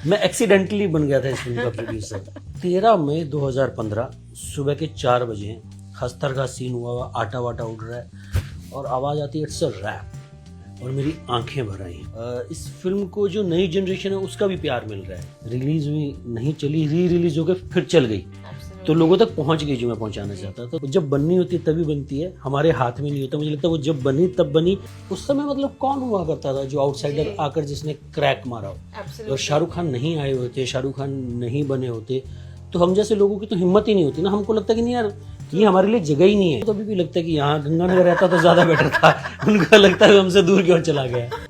मैं एक्सीडेंटली बन गया था इस फिल्म का प्रोड्यूसर। 13 मई 2015 सुबह के 4 बजे खस्तर का सीन हुआ, आटा वाटा उड़ रहा है और आवाज़ आती है इट्स अ रैप, और मेरी आंखें भर आई। इस फिल्म को जो नई जनरेशन है उसका भी प्यार मिल रहा है। रिलीज हुई, नहीं चली, री रिलीज होकर फिर चल गई, तो लोगों तक पहुंच गई जो मैं पहुंचाना चाहता था। तो जब बननी होती है तभी बनती है, हमारे हाथ में नहीं होता। मुझे लगता है वो जब बनी तब बनी। उस समय मतलब कौन हुआ करता था जो आउटसाइडर आकर जिसने क्रैक मारा हो, और शाहरुख खान नहीं आए होते, शाहरुख खान नहीं बने होते, तो हम जैसे लोगों की तो हिम्मत ही नहीं होती ना। हमको लगता कि नहीं यार ये हमारे लिए जगह ही नहीं है। तो अभी भी लगता है कि यहाँ गंगानगर रहता तो ज्यादा बेटर था। उनको लगता है हमसे दूर क्यों चला गया।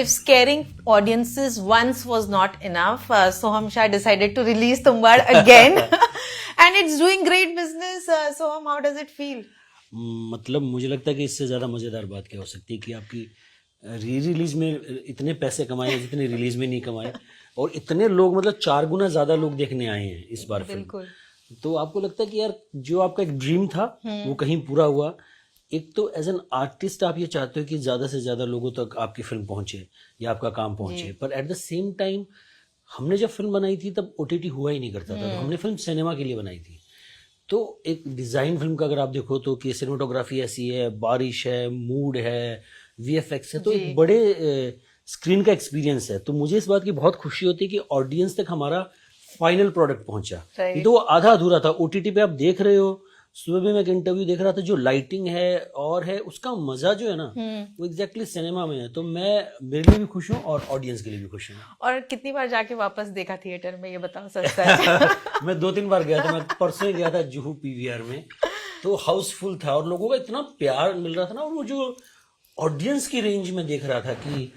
If scaring audiences once was not enough, Soham Shah decided to release Tumbad again, and it's doing great business. Soham, how does it feel? मतलब मुझे लगता है कि इससे ज़्यादा मज़ेदार बात क्या हो सकती है कि आपकी री रिलीज में इतने पैसे कमाए जितने रिलीज में नहीं कमाए, और इतने लोग मतलब 4 गुना ज़्यादा लोग देखने आए हैं इस बार फिल्म। बिल्कुल। तो आपको लगता है कि यार जो आपका एक ड्रीम था वो कहीं पूरा हुआ। एक तो एज एन आर्टिस्ट आप ये चाहते हो कि ज़्यादा से ज़्यादा लोगों तक आपकी फिल्म पहुंचे या आपका काम पहुंचे, पर एट द सेम टाइम हमने जब फिल्म बनाई थी तब ओटीटी हुआ ही नहीं करता था। तो हमने फिल्म सिनेमा के लिए बनाई थी। तो एक डिज़ाइन फिल्म का अगर आप देखो तो कि सिनेमाटोग्राफी ऐसी है, बारिश है, मूड है, वीएफएक्स है, तो एक बड़े स्क्रीन का एक्सपीरियंस है। तो मुझे इस बात की बहुत खुशी होती है कि ऑडियंस तक हमारा फाइनल प्रोडक्ट पहुंचा। ये तो वो आधा अधूरा था। ओटीटी पे आप देख रहे हो, सुबह भी मैं एक इंटरव्यू देख रहा था, जो लाइटिंग है और है उसका मजा जो है ना वो एग्जैक्टली सिनेमा में है। तो मैं मेरे लिए भी खुश हूँ और ऑडियंस के लिए भी खुश हूँ। और कितनी बार जाके वापस देखा थिएटर में, ये बताओ सच सच। मैं 2-3 बार गया था। मैं परसों ही गया था जुहू पीवीआर में, तो हाउसफुल था और लोगों का इतना प्यार मिल रहा था ना। और वो जो ऑडियंस की रेंज में देख रहा था कि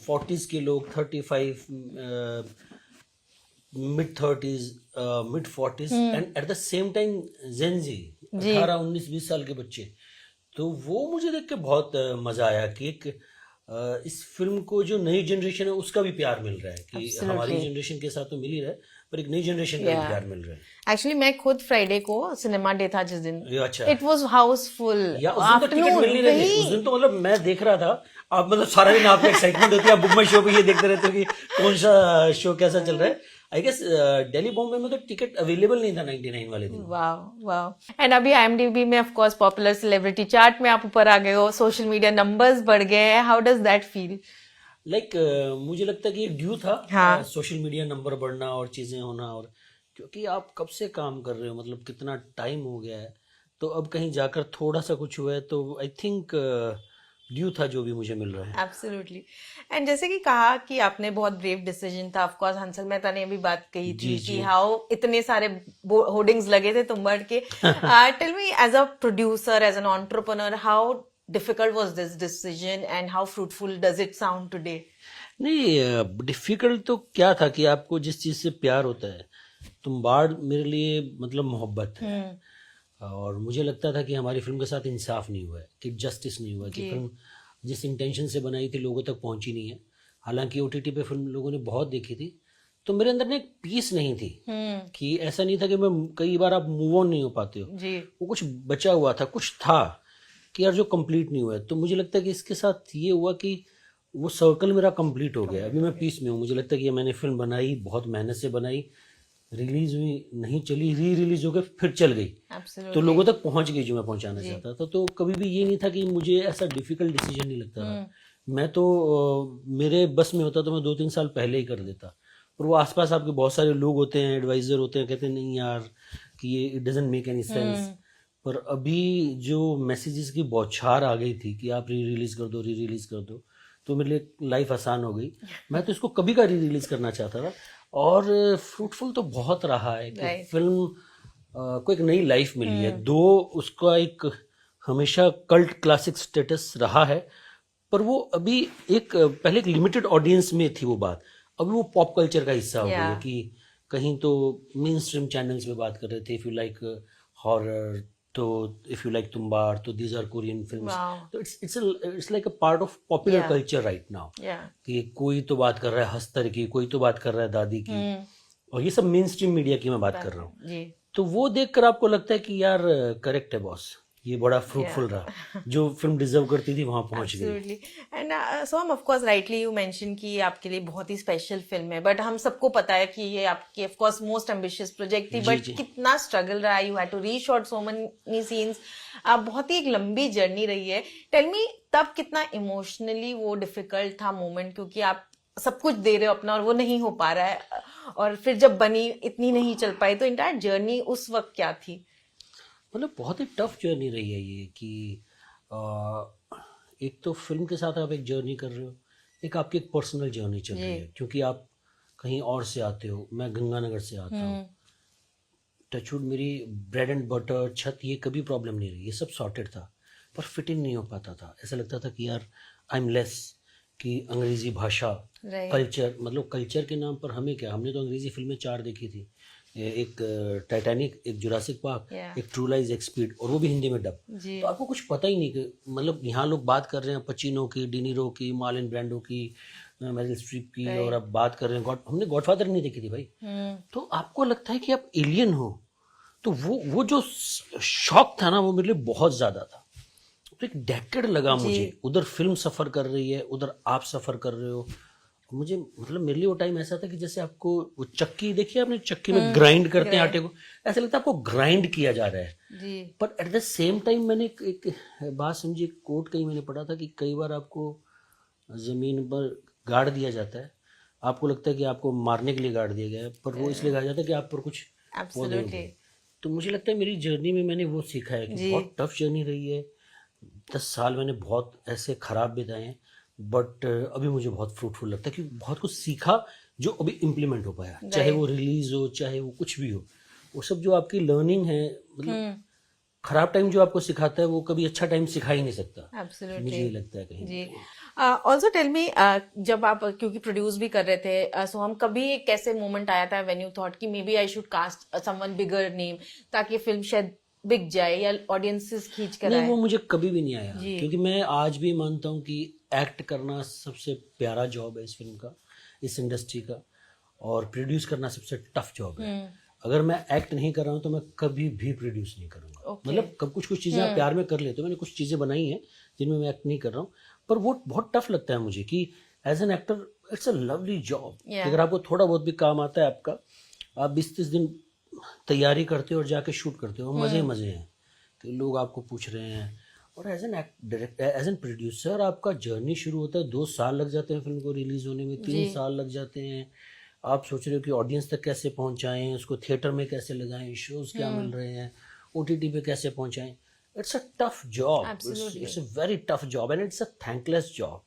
40s के लोग, 35, mid-30s, mid-40s, and at the same time Gen Z 18-19-20 साल के बच्चे। तो वो मुझे देख के बहुत मजा आया कि एक इस फिल्म को जो नई जनरेशन है उसका भी प्यार मिल रहा है कि हमारी जनरेशन के साथ तो मिल ही रहा है, पर एक नई जनरेशन का भी प्यार मिल रहा है। एक्चुअली मैं खुद फ्राइडे को सिनेमा डे था जिस दिन, अच्छा, इट वाज हाउसफुल। या उस दिन तो टिकट मिल नहीं रही थी। उस दिन तो मतलब मैं देख रहा था, आप मतलब सारा दिन आपको एक्साइटमेंट होती है, आप बुक माई शो पे ये देखते रहते हो कि कौन सा शो कैसा चल रहा है। आई गेस दिल्ली बॉम्बे में तो टिकट अवेलेबल नहीं था 99 वाले दिन। वाह वाह। एंड अभी IMDb में of course popular celebrity chart में आप ऊपर आ गए हो, सोशल मीडिया नंबर्स बढ़ गए हैं। How does that feel? Like मुझे लगता है कि ये ड्यू था, सोशल मीडिया नंबर बढ़ना और चीजें होना। और क्योंकि आप कब से काम कर रहे हो, मतलब कितना टाइम हो गया है, तो अब कहीं जाकर थोड़ा सा कुछ हुआ है, तो आई थिंक ड्यू था जो भी मुझे मिल रहा है। एब्सोल्युटली। एंड जैसे कि कहा कि आपने बहुत ब्रेव डिसीजन था, ऑफ कोर्स हंसल मेहता ने भी बात कही थी कि हाउ इतने सारे होर्डिंग्स लगे थे तुम्बाड़ के। Tell me as a producer, as an entrepreneur, how difficult was this decision and how fruitful does it sound today? नहीं, डिफिकल्ट तो क्या था कि आपको जिस चीज से प्यार होता है, तुम्बाड़ मेरे लिए मतलब मोहब्बत है। और मुझे लगता था कि हमारी फिल्म के साथ इंसाफ नहीं हुआ है, कि जस्टिस नहीं हुआ, कि फिल्म जिस इंटेंशन से बनाई थी लोगों तक पहुंची नहीं है। हालांकि ओटीटी पे फिल्म लोगों ने बहुत देखी थी, तो मेरे अंदर ना एक पीस नहीं थी कि ऐसा नहीं था कि मैं, कई बार आप मूव ऑन नहीं हो पाते हो, वो कुछ बचा हुआ था, कुछ था कि यार जो कंप्लीट नहीं हुआ है। तो मुझे लगता है कि इसके साथ ये हुआ कि वो सर्कल मेरा कंप्लीट हो गया। अभी मैं पीस में हूँ। मुझे लगता है कि मैंने फिल्म बनाई, बहुत मेहनत से बनाई, रिलीज हुई, नहीं चली, री रिलीज होकर फिर चल गई, तो लोगों तक पहुंच गई जो मैं पहुंचाना चाहता था। तो कभी भी ये नहीं था कि मुझे ऐसा डिफिकल्ट डिसीजन नहीं लगता था। मैं तो मेरे बस में होता तो मैं 2-3 साल पहले ही कर देता, पर वो आसपास आपके बहुत सारे लोग होते हैं, एडवाइजर होते हैं, कहते हैं नहीं यार कि ये it doesn't make any sense. पर अभी जो मैसेजेस की बौछार आ गई थी कि आप री रिलीज कर दो, री रिलीज कर दो, तो मेरे लिए लाइफ आसान हो गई। मैं तो इसको कभी का री रिलीज करना चाहता था, और फ्रूटफुल तो बहुत रहा है कि फिल्म को एक नई लाइफ मिली है। दो उसका एक हमेशा कल्ट क्लासिक स्टेटस रहा है, पर वो अभी एक पहले एक लिमिटेड ऑडियंस में थी वो बात, अभी वो पॉप कल्चर का हिस्सा हो गया है कि कहीं तो मेन स्ट्रीम चैनल्स में बात कर रहे थे, इफ यू लाइक हॉरर, तो इफ यू लाइक तुम्बाड़, तो दीज आर कोरियन फिल्म्स। तो it's like a part of popular culture right now, कि कोई तो बात कर रहा है हस्तर की, कोई तो बात कर रहा है दादी की, और ये सब मेन स्ट्रीम मीडिया की मैं बात कर रहा हूँ। तो वो देखकर आपको लगता है कि यार करेक्ट है बॉस, ये बड़ा फ्रूटफुल रहा, जो फिल्म डिजर्व करती थी वहां पहुंच गई। Absolutely. And Soham, of course, rightly you mentioned कि ये आपके लिए बहुत ही स्पेशल फिल्म है, बट हम सबको पता है कि ये आपकी of course most ambitious project थी, जी, बट जी। कितना स्ट्रगल रहा, you had to reshot so many scenes, बहुत ही एक लंबी जर्नी रही है। टेल मी, तब कितना इमोशनली वो डिफिकल्ट था मोमेंट, क्योंकि आप सब कुछ दे रहे हो अपना और वो नहीं हो पा रहा है, और फिर जब बनी इतनी नहीं चल पाई, तो इंटायर जर्नी उस वक्त क्या थी? मतलब बहुत ही टफ जर्नी रही है ये कि एक तो फिल्म के साथ आप एक जर्नी कर रहे हो, एक आपकी एक पर्सनल जर्नी चल रही है, क्योंकि आप कहीं और से आते हो, मैं गंगानगर से आता हूँ। टचवुड मेरी ब्रेड एंड बटर छत ये कभी प्रॉब्लम नहीं रही, ये सब सॉर्टेड था, पर फिट इन नहीं हो पाता था। ऐसा लगता था कि यार आई एम लेस, कि अंग्रेजी भाषा, कल्चर, मतलब कल्चर के नाम पर हमें क्या, हमने तो अंग्रेजी फिल्में 4 देखी थी, एक टाइटैनिक, एक जुरासिक पार्क, एक ट्रू लाइज, एक स्पीड, और वो भी हिंदी में डब। तो आपको कुछ पता ही नहीं कि मतलब यहाँ लोग बात कर रहे हैं पचिनो की, डिनीरो की, मार्लन ब्रांडो की, मेरिल स्ट्रीप की, और अब बात कर रहे हैं हमने गॉडफादर नहीं देखी थी भाई। तो आपको लगता है कि आप एलियन हो, तो वो जो शॉक था ना, वो मेरे लिए बहुत ज्यादा था। तो एक डेकेड लगा मुझे, उधर फिल्म सफर कर रही है, उधर आप सफर कर रहे हो। मुझे मतलब मेरे लिए वो टाइम ऐसा था कि जैसे आपको वो चक्की, देखिए आपने चक्की में ग्राइंड करते हैं आटे को, ऐसा लगता है आपको ग्राइंड किया जा रहा है। पर एट द सेम टाइम मैंने एक बात समझी, एक कोट कहीं मैंने पढ़ा था कि कई बार आपको जमीन पर गाड़ दिया जाता है, आपको लगता है कि आपको मारने के लिए गाड़ दिया गया है, पर वो इसलिए गाड़ा जाता है कि आप पर कुछ पौधे होंगे। तो मुझे लगता है मेरी जर्नी में मैंने वो सीखा है कि बहुत टफ जर्नी रही है। 10 साल मैंने बहुत ऐसे खराब बिताए हैं, बट अभी मुझे बहुत फ्रूटफुल लगता है कि बहुत कुछ सीखा जो अभी इम्प्लीमेंट हो पाया, चाहे वो रिलीज हो, चाहे वो कुछ भी हो, वो सब जो आपकी लर्निंग है, मतलब खराब टाइम जो आपको सिखाता है वो कभी अच्छा टाइम सिखा ही नहीं सकता। मुझे ये लगता है कहीं। जी। ऑल्सो टेल मी, जब आप क्योंकि प्रोड्यूस भी कर रहे थे, सो हम कभी एक ऐसे मोमेंट आया था व्हेन यू थॉट कि maybe I should cast someone bigger name, ताकि फिल्म शायद बिक जाए या ऑडियंसेस खींच कर आए? नहीं, वो मुझे कभी भी नहीं आया, क्योंकि मैं आज भी मानता हूँ कि एक्ट करना सबसे प्यारा जॉब है इस फिल्म का, इस इंडस्ट्री का, और प्रोड्यूस करना सबसे टफ जॉब है। अगर मैं एक्ट नहीं कर रहा हूँ तो मैं कभी भी प्रोड्यूस नहीं करूँगा। मतलब कब कुछ चीज़ें आप प्यार में कर लेते हो, मैंने कुछ चीज़ें बनाई हैं जिनमें मैं एक्ट नहीं कर रहा हूँ, पर वो बहुत टफ लगता है मुझे कि as an actor it's a lovely job. अगर आपको थोड़ा बहुत भी काम आता है आपका, आप 20-30 दिन तैयारी करते हो और जाके शूट करते हो, मज़े मज़े हैं कि लोग आपको पूछ रहे हैं। और एज एन प्रोड्यूसर आपका जर्नी शुरू होता है, 2 साल लग जाते हैं फिल्म को रिलीज होने में, 3 साल लग जाते हैं। आप सोच रहे हो कि ऑडियंस तक कैसे पहुंचाएं, उसको थिएटर में कैसे लगाएं, शोज क्या मिल रहे हैं, OTT पे कैसे पहुंचाएं। It's a tough job, it's a very tough job and it's a thankless job.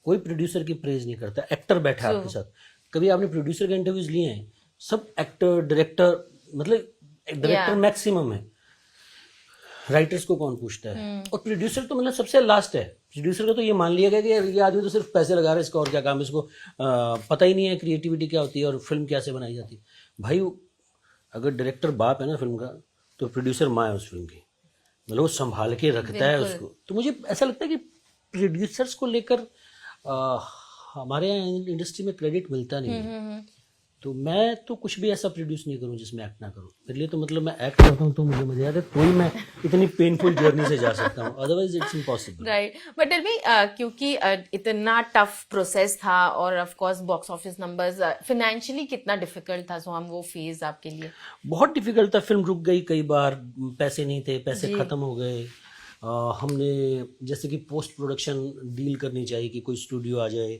कोई प्रोड्यूसर की प्रेज नहीं करता। एक्टर बैठा है आपके साथ, कभी आपने प्रोड्यूसर के इंटरव्यूज लिए हैं? सब एक्टर, डायरेक्टर, मतलब डायरेक्टर मैक्सिमम है, राइटर्स को कौन पूछता है? और प्रोड्यूसर तो मतलब सबसे लास्ट है। प्रोड्यूसर को तो ये मान लिया गया कि ये आदमी तो सिर्फ पैसे लगा रहा है, इसका और क्या काम है, इसको पता ही नहीं है क्रिएटिविटी क्या होती है और फिल्म कैसे बनाई जाती है। भाई अगर डायरेक्टर बाप है ना फिल्म का, तो प्रोड्यूसर माँ है उस फिल्म की, मतलब वो संभाल के रखता है उसको। तो मुझे ऐसा लगता है कि प्रोड्यूसर्स को लेकर हमारे यहाँ इंडस्ट्री में क्रेडिट मिलता नहीं है। तो मैं तो कुछ भी ऐसा प्रोड्यूस नहीं करूं जिसमें एक्ट ना करूं। मेरे लिए तो मतलब मैं एक्ट करता हूं तो मुझे मजा आता है, तो ही मैं इतनी पेनफुल जर्नी से जा सकता हूं, otherwise it's impossible. Right, but tell me, क्योंकि इतना टफ प्रोसेस था और of course box office numbers, financially कितना डिफिकल्ट था? सो हम वो फेज आपके लिए? बहुत डिफिकल्ट था। फिल्म रुक गई कई बार, पैसे नहीं थे, पैसे खत्म हो गए। हमने जैसे कि पोस्ट प्रोडक्शन डील करनी चाहिए कि कोई स्टूडियो आ जाए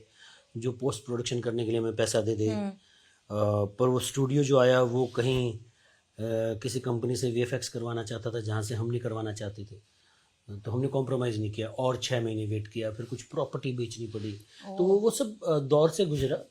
जो पोस्ट प्रोडक्शन करने के लिए हमें पैसा दे दे, पर वो स्टूडियो जो आया वो कहीं किसी कंपनी से VFX करवाना चाहता था जहाँ से हम नहीं करवाना चाहते थे। तो हमने कॉम्प्रोमाइज़ नहीं किया और 6 महीने वेट किया, फिर कुछ प्रॉपर्टी बेचनी पड़ी। तो वो सब दौर से गुजरा,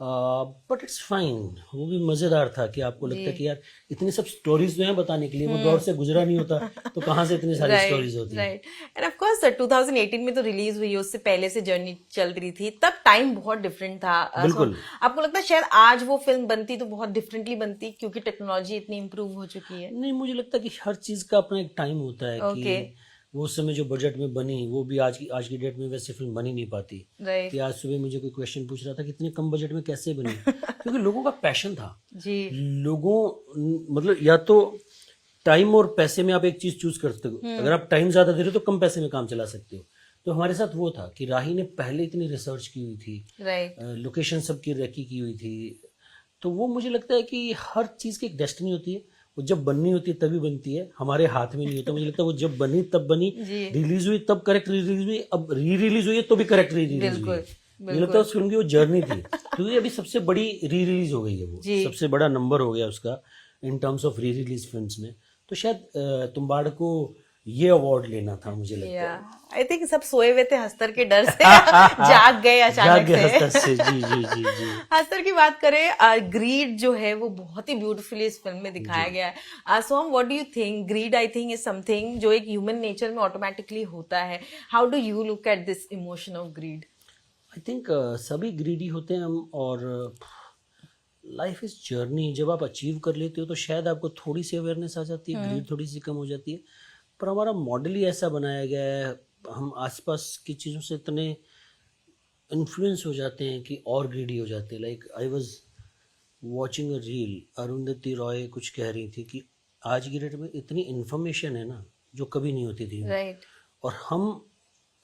बट इट्स फाइन। वो भी मज़ेदार था कि आपको लगता है कि यार इतनी सब स्टोरीज जो हैं बताने के लिए, वो दौर से गुजरा नहीं होता तो कहाँ से इतनी सारी स्टोरीज होती हैं। राइट, एंड ऑफ कोर्स 2018 में तो रिलीज हुई, उससे पहले से जर्नी चल रही थी, तब टाइम बहुत डिफरेंट था। बिल्कुल। आपको लगता है शायद आज वो फिल्म बनती तो बहुत डिफरेंटली बनती, क्योंकि टेक्नोलॉजी इतनी इम्प्रूव हो चुकी है? नहीं, मुझे लगता है कि हर चीज़ का अपना एक टाइम होता है कि वो उस समय जो बजट में बनी, वो भी आज की डेट में वैसे फिल्म बनी नहीं पाती। कि आज सुबह मुझे कोई क्वेश्चन पूछ रहा था कि इतने कम बजट में कैसे बनी, क्योंकि लोगों का पैशन था जी। लोगों मतलब या तो टाइम और पैसे में आप एक चीज चूज करते हो, अगर आप टाइम ज्यादा दे रहे हो तो कम पैसे में काम चला सकते हो। तो हमारे साथ वो था कि राही ने पहले इतनी रिसर्च की हुई थी, राइट, लोकेशन सबकी रेकी की हुई थी, तो वो मुझे लगता है कि हर चीज़ की एक डेस्टिनी होती है, वो जब बननी होती है तभी बनती है, हमारे हाथ में नहीं होता। मुझे लगता है वो जब बनी तब बनी, जी, रिलीज हुई तब करेक्ट रिलीज हुई, अब री रिलीज हुई है तो भी करेक्ट री रिलीज हुई बिल्कुल है। मुझे लगता है उस फिल्म की वो जर्नी थी, क्योंकि अभी सबसे बड़ी री रिलीज हो गई है, वो जी, सबसे बड़ा नंबर हो गया उसका in terms of re release films में। तो शायद तुम्बाड़ को ये अवार्ड लेना था, मुझे लगता या है। आई थिंक सब सोए हुए थे हस्तर के डर से, जाग गए जाग अचानक गया से। हंस से, जी जी जी जी हस्तर की बात करें, ग्रीड जो है वो बहुत ही ब्यूटीफुली इस फिल्म में दिखाया गया है। Soham, what do you think? Greed I think is something जो एक ह्यूमन नेचर में ऑटोमेटिकली होता है। How do you look at this emotion of greed? I think सभी ग्रीडी होते हैं हम, और लाइफ इज जर्नी। जब आप अचीव कर लेते हो तो शायद आपको थोड़ी सी अवेयरनेस आ जाती है, ग्रीड थोड़ी सी कम हो जाती है, पर हमारा मॉडल ही ऐसा बनाया गया है, हम आसपास की चीज़ों से इतने इन्फ्लुएंस हो जाते हैं कि और ग्रीडी हो जाते हैं। Like I was watching a reel, Arundhati Roy कुछ कह रही थी कि आज की डेट में इतनी इन्फॉर्मेशन है ना जो कभी नहीं होती थी, राइट, और हम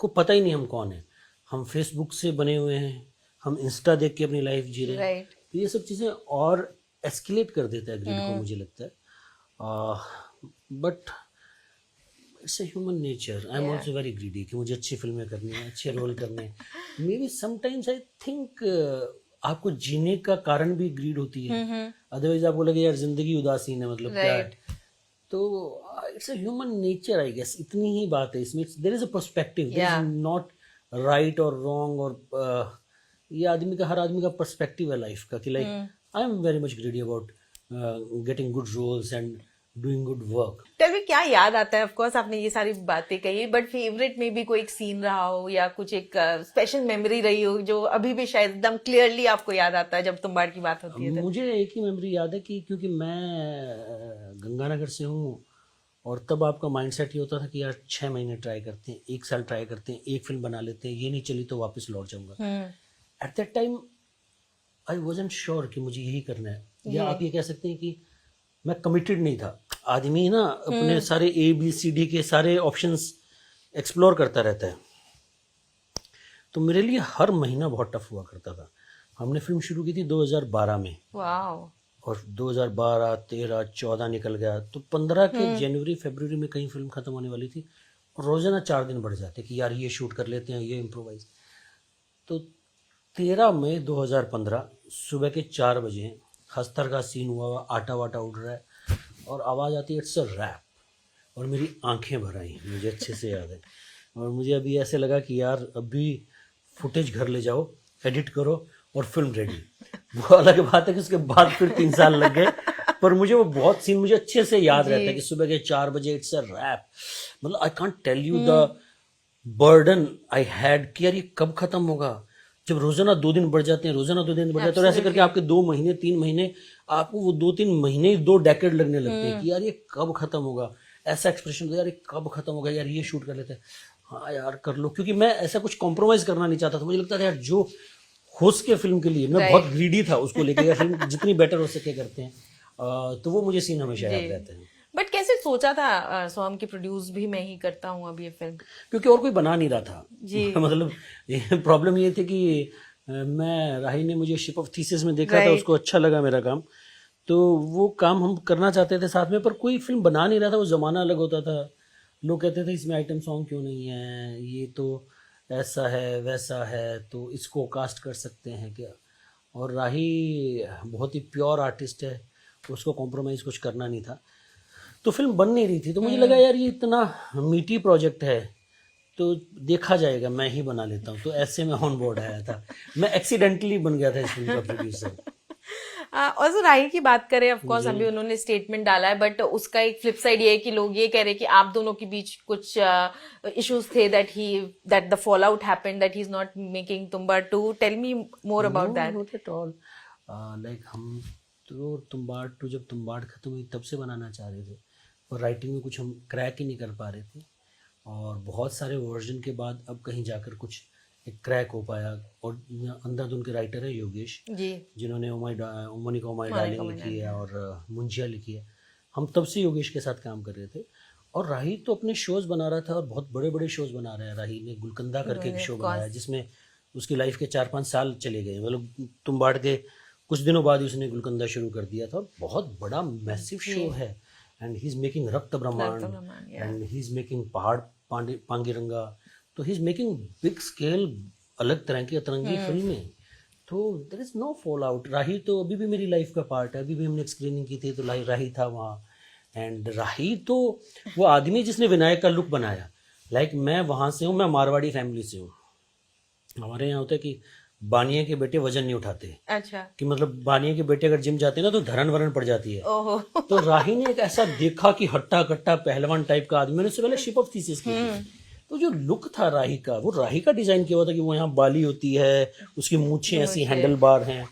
को पता ही नहीं हम कौन है। हम फेसबुक से बने हुए हैं, हम इंस्टा देख के अपनी लाइफ जी रहे हैं, राइट, तो ये सब चीज़ें और एस्केलेट कर देता है ग्रीड को, मुझे लगता है। But it's a human nature, I am also very greedy कि मुझे अच्छी फिल्में करनी है, अच्छे रोल करने हैं। May be sometimes I think आपको जीने का कारण भी ग्रीड होती है, अदरवाइज आप बोलोगे यार जिंदगी उदासीन है, मतलब क्या है। तो it's a human nature, I guess, इतनी ही बात है इसमें। There is a perspective, there is not right और रॉन्ग, और ये आदमी का, हर आदमी का पर्सपेक्टिव है लाइफ का, कि like I am very much greedy about getting good roles and doing good work. Tell me, क्या याद आता है? ऑफ कोर्स आपने ये सारी बातें कही, बट फेवरेट में भी कोई एक सीन रहा हो या कुछ एक स्पेशल मेमोरी रही हो जो अभी भी शायद एकदम क्लियरली आपको याद आता है जब तुम्बाड़ की बात होती है तो? मुझे एक ही मेमोरी याद है कि क्योंकि मैं गंगानगर से हूँ, और तब आपका माइंडसेट ये होता था कि यार 6 महीने ट्राई करते हैं, 1 साल ट्राई करते हैं, एक फिल्म बना लेते हैं, ये नहीं चली तो वापस लौट जाऊंगा। At that time I wasn't sure कि मुझे यही करना है, या आप ये कह सकते हैं कि मैं कमिटेड नहीं था। आदमी ना अपने सारे ABCD के सारे ऑप्शंस एक्सप्लोर करता रहता है, तो मेरे लिए हर महीना बहुत टफ हुआ करता था। हमने फिल्म शुरू की थी 2012 में, वाओ, और 2012, 13, 14 निकल गया, तो 15 के जनवरी फरवरी में कहीं फिल्म खत्म होने वाली थी, और रोजाना 4 दिन बढ़ जाते कि यार ये शूट कर लेते हैं, ये इम्प्रोवाइज। तो 13 मई 2015 सुबह के 4 बजे हस्तर का सीन हुआ, आटा वाटा उड़ रहा है, और आवाज़ आती है इट्स अ रैप, और मेरी आंखें भर आई, मुझे अच्छे से याद है। और मुझे अभी ऐसे लगा कि यार अभी फुटेज घर ले जाओ, एडिट करो और फिल्म रेडी। वो अलग बात है कि उसके बाद फिर 3 साल लग गए, पर मुझे वो बहुत सीन मुझे अच्छे से याद रहता है कि सुबह के 4 बजे इट्स अ रैप। मतलब I can't tell you the burden I had कि यार ये कब खत्म होगा। जब रोजाना 2 दिन बढ़ जाते हैं, रोजाना 2 दिन बढ़ जाते हैं, और ऐसे करके आपके 2 महीने 3 महीने, आपको वो 2-3 महीने 2 डेकेड लगने लगते हैं कि यार ये कब खत्म होगा। ऐसा एक्सप्रेशन होता है, यार ये कब खत्म होगा, यार ये शूट कर लेते हैं, हाँ यार कर लो। क्योंकि मैं ऐसा कुछ कॉम्प्रोमाइज करना नहीं चाहता था, मुझे लगता था यार जो हो सके फिल्म के लिए, मैं बहुत ग्रीडी था उसको लेकर, यार फिल्म जितनी बेटर हो सके करते हैं। तो वो मुझे सीन हमेशा याद रहते हैं। बट कैसे सोचा था सोहम की प्रोड्यूस भी मैं ही करता हूँ अब ये फिल्म? क्योंकि और कोई बना नहीं रहा था जी। मतलब प्रॉब्लम ये थी कि मैं, राही ने मुझे शिप ऑफ थीसिस में देखा था, उसको अच्छा लगा मेरा काम, तो वो काम हम करना चाहते थे साथ में, पर कोई फिल्म बना नहीं रहा था। वो ज़माना अलग होता था, लोग कहते थे इसमें आइटम सॉन्ग क्यों नहीं है, ये तो ऐसा है वैसा है, तो इसको कास्ट कर सकते हैं क्या। और राही बहुत ही प्योर आर्टिस्ट है, उसको कॉम्प्रोमाइज़ कुछ करना नहीं था, तो फिल्म बन नहीं रही थी। तो मुझे लगा यार ये इतना मीठी प्रोजेक्ट है तो देखा जाएगा, मैं ही बना लेता हूँ। तो ऐसे में ऑन बोर्ड आया था, मैं एक्सीडेंटली बन गया था इस फिल्म का प्रोड्यूसर। और राही की बात करें, ऑफ कोर्स अभी उन्होंने स्टेटमेंट डाला है, बट उसका एक फ्लिप साइड ये है कि लोग ये कह रहे हैं कि आप दोनों के बीच कुछ इश्यूज थे, that the fall out happened, that he is not making Tumbbad 2। Tell me more about that. Not at all, like हम तो तुम्बाड़ 2 जब तुम्बाड़ खत्म हुई तब से बनाना चाह रहे थे, और राइटिंग में कुछ हम क्रैक ही नहीं कर पा रहे थे, और बहुत सारे वर्जन के बाद अब कहीं जाकर कुछ एक क्रैक हो पाया। और अंधाधुन के राइटर है योगेश जी, जिन्होंने मोनिका उमाई डार्लिंग लिखी है और मुंजिया लिखी है। हम तब से योगेश के साथ काम कर रहे थे। और राही तो अपने शोज बना रहा था और बहुत बड़े बड़े शोज बना रहा है। राही ने गुलकंदा करके एक शो बनाया जिसमें उसकी लाइफ के 4-5 साल चले गए। मतलब तुम्बाड़ के कुछ दिनों बाद ही उसने गुलकंदा शुरू कर दिया था। बहुत बड़ा मैसिव शो है। And he is making Rakt Brahmand and he is making Pahad Pangiranga. तो he is making big scale अलग तरह की अतरंगी फिल्में। तो there is no fallout. Rahi तो अभी भी मेरी लाइफ का पार्ट है। अभी भी हमने स्क्रीनिंग की थी तो राही था वहाँ। एंड राही तो वो आदमी जिसने विनायक का लुक बनाया। लाइक मैं वहाँ से हूँ, मैं मारवाड़ी फैमिली से हूँ। हमारे यहाँ होता है कि बानिया के बेटे वजन नहीं उठाते। अच्छा। कि मतलब बानिया के बेटे अगर जिम जाते हैं ना तो धरन वरन पड़ जाती है। ओहो। तो राही ने एक ऐसा देखा कि हट्टा कट्टा पहलवान टाइप का आदमी। मैंने उससे पहले शिप ऑफ थीसिस की थी। तो जो लुक था राही का, वो राही का डिजाइन किया हुआ था कि वो यहाँ बाली होती है, उसकी मूछें ऐसी हैंडल बार हैं।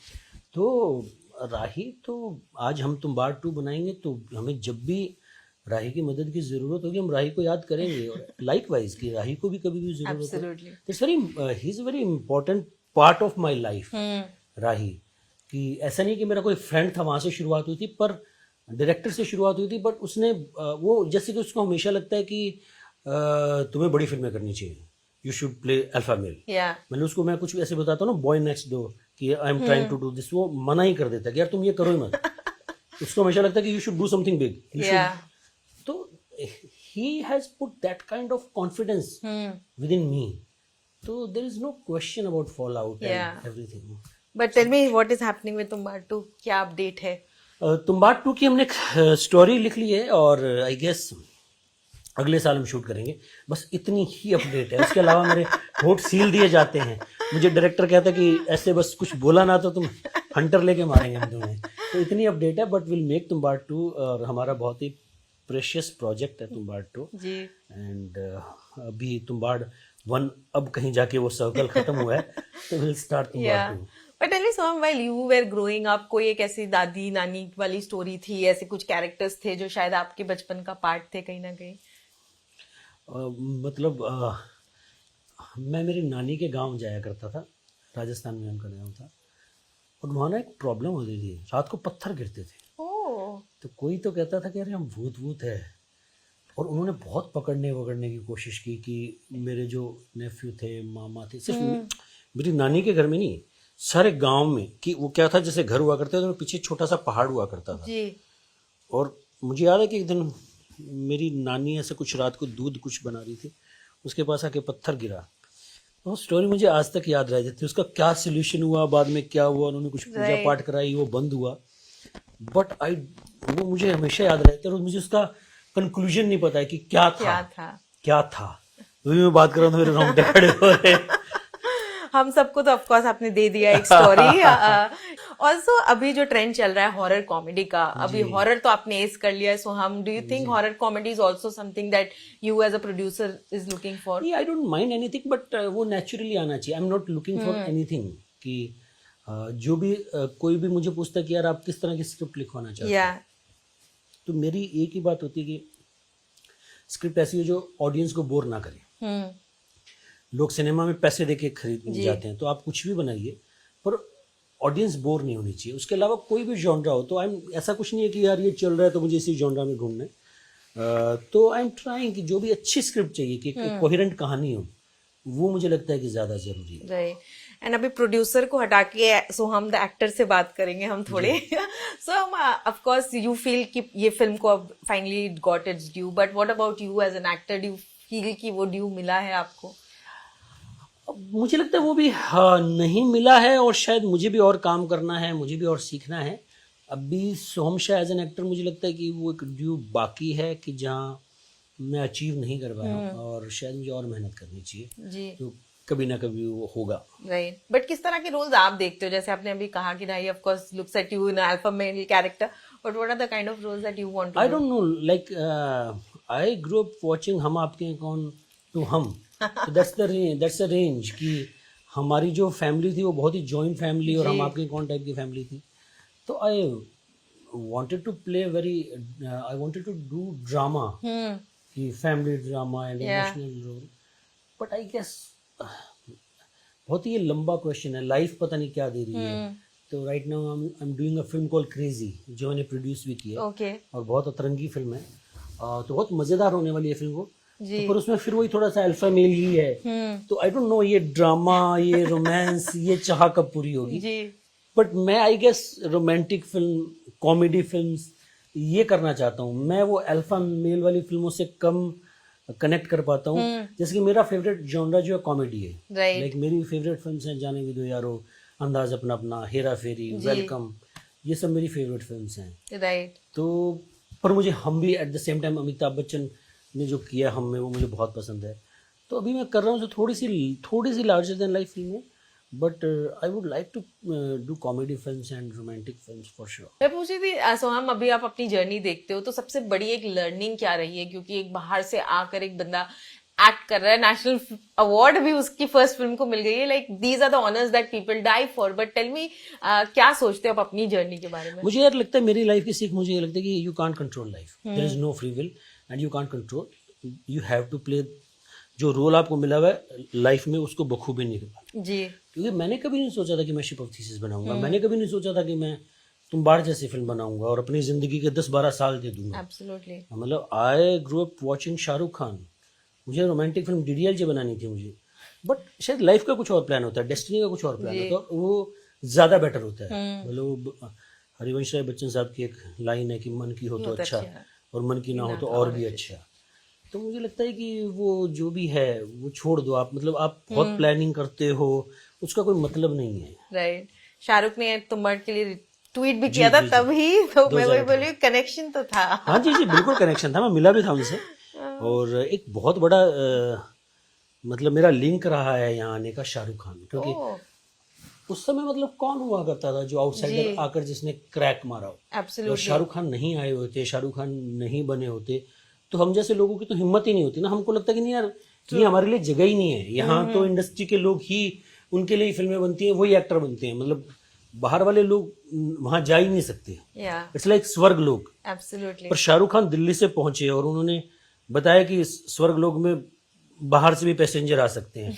तो राही तो आज हम तुम्बाड़ 2 बनाएंगे तो हमें जब भी राही की मदद की जरूरत होगी हम राही को याद करेंगे। और लाइक वाइज कि राही को भी कभी भी जरूरत हो। It's very he is very important part of my life Rahi. कि ऐसा नहीं कि मेरा कोई फ्रेंड था वहां से शुरुआत हुई थी, पर डायरेक्टर से शुरुआत हुई थी। बट उसने वो जैसे कि उसको हमेशा लगता है कि तुम्हें बड़ी फिल्में करनी चाहिए, you should play alpha male. मतलब उसको मैं कुछ ऐसे बताता हूँ ना, बॉय नेक्स्ट डोर, कि I am trying to do this, वो मना ही कर देता है कि यार तुम ये करो ही मत। उसको हमेशा लगता है कि you should do something big. तो he has put that kind of confidence within me. So there is no question about fallout and everything. But tell me what is happening with Tumbbad 2? क्या अपडेट है? तुम्बाड़ 2 की हमने story लिख ली है और I guess अगले साल हम शूट करेंगे। बस इतनी ही अपडेट है। उसके अलावा मेरे होठ सील दिए जाते हैं। मुझे डायरेक्टर कहता है कि ऐसे बस कुछ बोला ना तो तुम हंटर लेके मारेंगे हम तुम्हें। तो इतनी अपडेट है। बट विल मेक तुम्बाड़ 2 और हमारा बहुत ही प्रेशियस प्रोजेक्ट है तुम्बाड़ 2 जी। एंड अभी तुम्बाड़ 1 अब कहीं जाके वो सर्कल खत्म हुआ है तो will start Tumbbad 2। But tell me Soham, while you were growing up, कोई एक ऐसी दादी नानी वाली स्टोरी थी, ऐसे कुछ कैरेक्टर्स थे जो शायद आपके बचपन का पार्ट थे कहीं ना कहीं? मतलब मैं मेरी नानी के गांव जाया करता था। राजस्थान में उनका गांव था। और वहाँ ना एक प्रॉब्लम होती थी, रात को पत्थर गिरते थे। तो कोई तो कहता था कि अरे हम भूत है। और उन्होंने बहुत पकड़ने वकड़ने की कोशिश की कि मेरे जो नेफ्यू थे, मामा थे, सिर्फ मेरी नानी के घर में नहीं, सारे गांव में। कि वो क्या था, जैसे घर हुआ करते थे तो पीछे छोटा सा पहाड़ हुआ करता था जी। और मुझे याद है कि एक दिन मेरी नानी ऐसे कुछ रात को दूध कुछ बना रही थी, उसके पास आके पत्थर गिरा। वो स्टोरी मुझे आज तक याद रह जाती है। उसका क्या सोल्यूशन हुआ, बाद में क्या हुआ, उन्होंने कुछ पूजा पाठ कराई, वो बंद हुआ। बट वो मुझे हमेशा याद रहता है। और मुझे उसका कंक्लूजन नहीं पता है कि क्या था। अभी मैं बात कर रहा हूँ तो मेरे रोंगटे खड़े हो रहे हैं। हम सबको तो ऑफ कोर्स आपने दे दिया एक स्टोरी। ऑल्सो अभी जो ट्रेंड चल रहा है हॉरर कॉमेडी का, अभी हॉरर तो आपने एज कर लिया है। Soham do you think horror comedy is also something that you as a producer is looking for? I don't mind anything, but वो नेचुरली आना चाहिए। I am not looking for anything. कि जो भी कोई भी मुझे पूछता है कि यार आप किस तरह की स्क्रिप्ट लिखवाना चाहते हैं, तो मेरी एक ही बात होती है कि स्क्रिप्ट ऐसी हो जो ऑडियंस को बोर ना करे। लोग सिनेमा में पैसे देके खरीद जाते हैं, तो आप कुछ भी बनाइए पर ऑडियंस बोर नहीं होनी चाहिए। उसके अलावा कोई भी जॉनरा हो, तो ऐसा कुछ नहीं है कि यार ये चल रहा है तो मुझे इसी जॉनरा में ढूंढना है। तो आई एम ट्राइंग कि जो भी अच्छी स्क्रिप्ट चाहिए, कि कोहेरेंट कहानी हो, वो मुझे लगता है कि ज्यादा जरूरी है। एंड अभी प्रोड्यूसर को हटा के सो हम द एक्टर से बात करेंगे हम थोड़े। So of course you feel कि ये फिल्म को अब finally got its due, but what about you as an actor? Do you feel कि वो ड्यू मिला है आपको? मुझे लगता है वो भी नहीं मिला है, और शायद मुझे भी और काम करना है, मुझे भी और सीखना है। अभी सोहम शाह एज एन एक्टर मुझे लगता है कि वो एक ड्यू बाकी है कि जहाँ मैं अचीव नहीं कर पाया, और शायद मुझे और मेहनत करनी चाहिए जी। तो कभी ना कभी वो होगा। राइट। बट किस तरह के रोल्स आप देखते हो? जैसे आपने अभी कहा कि Rahi of course looks at you in alpha male character, but what are the kind of roles that you want to? I don't know, like I grow up watching Hum Aapke हैं कौन टू हम। दैट्स द रेंज कि हमारी जो family थी वो बहुत ही joint family, और हम आपके कौन टाइप की फैमिली थी। तो I wanted to play very, I wanted to do drama, कि family drama and emotional role. But I guess बहुत ही लंबा क्वेश्चन है। लाइफ पता नहीं क्या दे रही है, तो right now I am doing a film call crazy, जो मैंने प्रोड्यूस भी की है ओके और बहुत अतरंगी फिल्म है। तो बहुत मज़ेदार होने वाली है फिल्म वो। जी तो पर उसमें फिर वही थोड़ा सा अल्फा मेल ही है। तो आई डोंट नो ये ड्रामा, ये रोमांस, ये चाह कब पूरी होगी। जी बट मैं I guess romantic film, comedy films ये करना चाहता हूँ। मैं वो अल्फा मेल वाली फिल्मों से कम कनेक्ट कर पाता हूँ। जैसे कि मेरा फेवरेट जॉनरा जो है कॉमेडी है। राइट लाइक मेरी फेवरेट फिल्म्स हैं जाने भी दो यारो, अंदाज अपना अपना, हेरा फेरी, वेलकम, ये सब मेरी फेवरेट फिल्म्स हैं। राइट तो पर मुझे हम भी at the same time Amitabh Bachchan ने जो किया हम में, वो मुझे बहुत पसंद है। तो अभी मैं कर रहा हूँ जो थोड़ी सी लार्जर देन लाइफ फिल्में, but I would like to do comedy films and romantic films for sure. मैं पूछ रही थी सोहम, अभी आप अपनी जर्नी देखते हो तो सबसे बड़ी एक लर्निंग क्या रही है? क्योंकि एक बाहर से आकर एक बंदा एक्ट कर रहा है, नेशनल अवार्ड भी उसकी फर्स्ट फिल्म को मिल गई है। Like these are the honours that people die for. But tell me, क्या सोचते हो आप अपनी जर्नी के बारे में? मुझे यार लगता है, मेरी लाइफ की सीख मुझे ये लगता है कि you can't control life, there is no free will and you can't control, you have to play जो रोल आपको मिला हुआ है लाइफ में, उसको बखूबी निभाना। जी क्योंकि मैंने कभी नहीं सोचा था कि मैं शिप ऑफ थीसिस बनाऊंगा, मैंने कभी नहीं सोचा था कि मैं तुम्बाड़ जैसी फिल्म बनाऊंगा और अपनी जिंदगी के 10-12 साल दे दूंगा। एब्सोल्युटली मतलब आई grow up watching Shahrukh Khan. मुझे रोमांटिक फिल्म डीडीएलजे बनानी थी मुझे, बट शायद लाइफ का कुछ और प्लान होता है, डेस्टिनी का कुछ और प्लान होता है, वो ज़्यादा बेटर होता है। मतलब हरिवंश राय बच्चन साहब की एक लाइन है कि मन की हो तो अच्छा और मन की ना हो तो और भी अच्छा। तो मुझे लगता है कि वो जो भी है वो छोड़ दो आप। मतलब आप बहुत प्लानिंग करते हो, उसका कोई मतलब नहीं है। राइट। शाहरुख ने तुम्बाड़ के लिए ट्वीट भी किया था तभी तो मैं वही बोली, कनेक्शन तो था। हाँ जी बिल्कुल कनेक्शन था, मैं मिला भी था उनसे। और एक बहुत बड़ा मतलब मेरा लिंक रहा है यहाँ आने का शाहरुख खान, क्योंकि उस समय मतलब कौन हुआ करता था जो आउटसाइडर आकर जिसने क्रैक मारा हो। अगर शाहरुख खान नहीं आए होते, शाहरुख खान नहीं बने होते, तो हम जैसे लोगों की तो हिम्मत ही नहीं होती ना। हमको लगता कि नहीं यार, ये हमारे लिए जगह ही नहीं है यहाँ, तो इंडस्ट्री के लोग ही, उनके लिए फिल्में बनती हैं, वही एक्टर बनते हैं। मतलब बाहर वाले लोग वहां जा ही नहीं सकते। इट्स लाइक स्वर्ग लोग। एब्सोल्युटली। पर शाहरुख खान दिल्ली से पहुंचे और उन्होंने बताया कि स्वर्ग लोग में बाहर से भी पैसेंजर आ सकते हैं।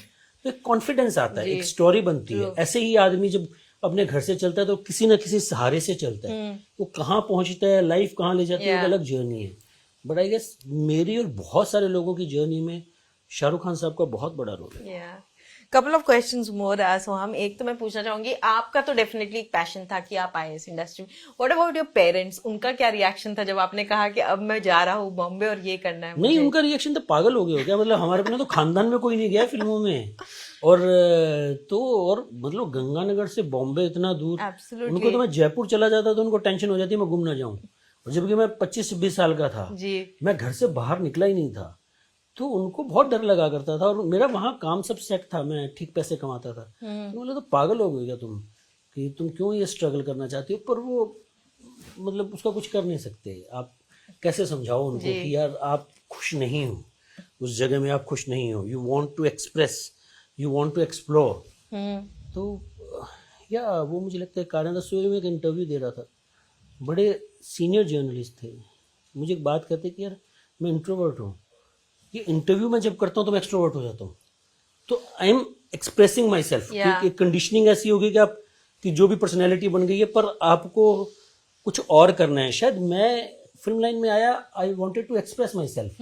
तो एक कॉन्फिडेंस आता है, एक स्टोरी बनती है। ऐसे ही आदमी जब अपने घर से चलता है तो किसी न किसी सहारे से चलता है। वो कहाँ पहुंचता है, लाइफ कहाँ ले जाती है, एक अलग जर्नी है। बट आई गेस मेरी और बहुत सारे लोगों की जर्नी में शाहरुख खान साहब का बहुत बड़ा रोल है। कपल ऑफ क्वेश्चंस मोर सोहम। एक तो मैं पूछना चाहूंगी, आपका तो डेफिनेटली एक पैशन था कि आप आए इस इंडस्ट्री में। What about your parents? उनका क्या रिएक्शन था जब आपने कहा कि अब मैं जा रहा हूँ बॉम्बे और ये करना है मुझे? नहीं, उनका रिएक्शन तो पागल हो गया हो क्या। मतलब हमारे अपने तो खानदान में कोई नहीं गया फिल्मों में, और तो और मतलब गंगानगर से बॉम्बे इतना दूर। उनको तो मैं जयपुर चला जाता तो उनको टेंशन हो जाती मैं गुम ना जाऊं। और जबकि मैं 25-20 साल का था, मैं घर से बाहर निकला ही नहीं था, तो उनको बहुत डर लगा करता था। और मेरा वहाँ काम सब सेट था, मैं ठीक पैसे कमाता था। तो बोले तो पागल हो गए क्या तुम, कि तुम क्यों ये स्ट्रगल करना चाहती हो। पर वो मतलब उसका कुछ कर नहीं सकते। आप कैसे समझाओ उनको कि यार आप खुश नहीं हो उस जगह में, आप खुश नहीं हो, you want to express, you want to explore. तो या वो मुझे लगता है कारण में एक इंटरव्यू दे रहा था, बड़े सीनियर जर्नलिस्ट थे, मुझे एक बात कहते कि यार मैं इंट्रोवर्ट हूँ, ये इंटरव्यू में जब करता हूँ तो मैं एक्सट्रोवर्ट हो जाता हूँ। तो I am expressing my self. Conditioning ऐसी होगी कि आप की जो भी पर्सनैलिटी बन गई है, पर आपको कुछ और करना है। शायद मैं फिल्म लाइन में आया, I wanted to express myself,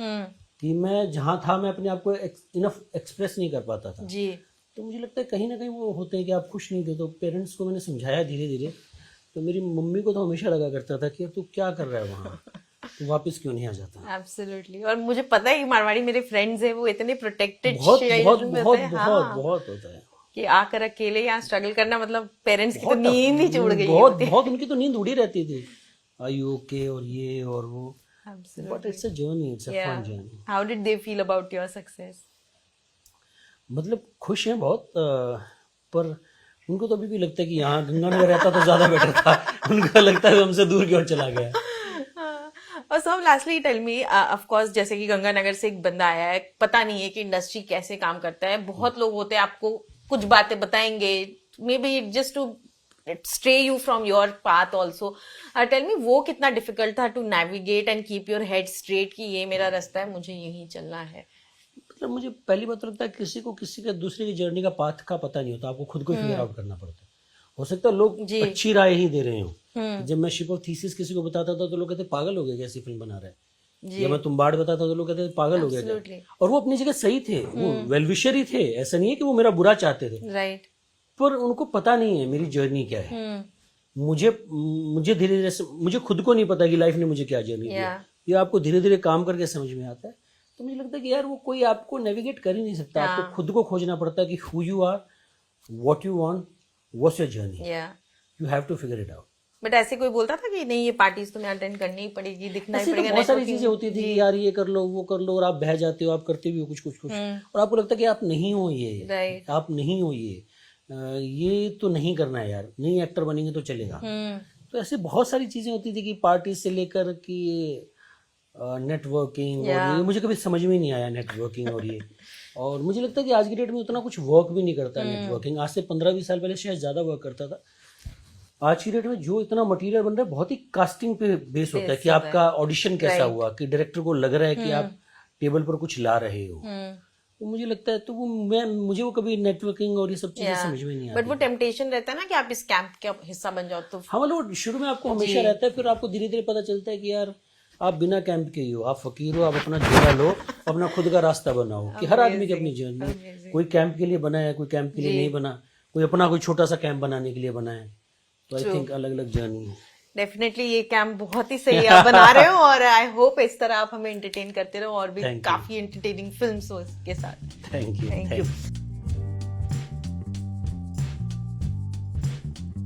कि मैं जहाँ था मैं अपने आप को इनफ एक्सप्रेस नहीं कर पाता था जी। तो मुझे लगता है कहीं ना कहीं वो होते हैं कि आप खुश नहीं थे। तो पेरेंट्स को मैंने समझाया धीरे धीरे। तो मेरी मम्मी को तो हमेशा लगा करता था कि तू क्या कर रहा है वहाँ, तो वापस क्यों नहीं आ जाता। एब्सोल्युटली। और मुझे पता है कि मारवाड़ी मेरे फ्रेंड्स हैं, वो इतने प्रोटेक्टेड बहुत बहुत बहुत बहुत बहुत होता है कि आकर अकेले यहाँ स्ट्रगल करना, मतलब पेरेंट्स की तो नींद ही उड़ गई बहुत बहुत उनकी तो नींद उड़ी रहती थी। आर यू ओके, और ये और वो। But it's a journey, it's a fun journey. How did they feel about your success? मतलब खुश हैं बहुत, पर उनको तो अभी भी लगता है कि यहाँ गंगानगर रहता तो ज्यादा बेटर था। उनको लगता है हमसे दूर क्यों चला गया। और so lastly tell me, of course जैसे कि गंगानगर से एक बंदा आया है, पता नहीं है कि इंडस्ट्री कैसे काम करता है, बहुत लोग होते हैं आपको कुछ बातें बताएंगे, maybe just to stray you from your path also. Tell me, वो कितना difficult था to navigate and keep your head straight कि ये मेरा रास्ता है, मुझे यहीं चलना है? मतलब मुझे पहली बात तो लगता है किसी को किसी का दूसरे की जर्नी का पाथ का पता नहीं होता, आपको खुद को फिगर आउट करना पड़ता है। हो सकता है लोग जी। अच्छी राय ही दे रहे हो। जब मैं शिप ऑफ थीसिस किसी को बताता था तो लोग कहते पागल हो गए, कैसी फिल्म बना रहा है। जी या मैं तुम्बाड़ बताता था तो लोग कहते पागल हो गया क्या? Absolutely. और वो अपनी जगह सही थे, वो वेलविशर ही थे, ऐसा नहीं है कि वो मेरा बुरा चाहते थे, राइट पर उनको पता नहीं है मेरी जर्नी क्या है। मुझे धीरे धीरे मुझे खुद को नहीं पता कि लाइफ ने मुझे क्या जर्नी दिया। ये आपको धीरे धीरे काम करके समझ में आता है। तो मुझे लगता है कि यार वो कोई आपको नेविगेट कर ही नहीं सकता, आपको खुद को खोजना पड़ता है कि who you are, what you want, what's your journey, you have to figure it out. But ऐसे कोई बोलता था कि नहीं ये पार्टीज तुम्हें अटेंड करनी ही पड़ेगी, दिखना ही ऐसी तो पड़ेगा, बहुत सारी चीजें होती थी कि यार ये कर लो वो कर लो, और आप बह जाते हो, आप करते भी हो कुछ कुछ कुछ, और आपको लगता है कि आप नहीं हो ये, राइट आप नहीं हो ये तो नहीं करना है यार, नहीं एक्टर बनेंगे तो चलेगा। तो ऐसे बहुत सारी चीजें होती थी कि पार्टी से लेकर कि नेटवर्किंग, और ये मुझे कभी समझ में नहीं आया नेटवर्किंग और ये। और मुझे लगता है कि आज की डेट में उतना कुछ वर्क भी नहीं करता नेटवर्किंग। आज से 15-20 साल पहले शायद ज्यादा वर्क करता था। आज की डेट में जो इतना मटेरियल बन रहा है बहुत ही कास्टिंग पे बेस होता है कि आपका ऑडिशन कैसा हुआ, कि डायरेक्टर को लग रहा है कि आप टेबल पर कुछ ला रहे हो। तो मुझे लगता है तो वो मुझे वो कभी नेटवर्किंग और ये सब चीजें समझ में नहीं आती। बट वो टेम्पटेशन रहता है ना कि आप इस कैंप का हिस्सा बन जाओ तो हाँ, मतलब शुरू में आपको हमेशा रहता है, फिर आपको धीरे धीरे पता चलता है कि यार आप बिना कैंप के ही हो, आप फकीर हो, आप अपना झोला लो, अपना खुद का रास्ता बनाओ। कि हर आदमी की अपनी जर्नी, कोई कैंप के लिए बना है, कोई कैंप के लिए नहीं बना, कोई अपना कोई छोटा सा कैंप बनाने के लिए बना है। तो आई थिंक अलग अलग जर्नी है। डेफिनेटली ये कैंप बहुत ही सही आप बना रहे हो, और आई होप इस तरह आप हमें एंटरटेन करते रहो और भी काफी एंटरटेनिंग फिल्म्स हो इसके साथ। Thank you.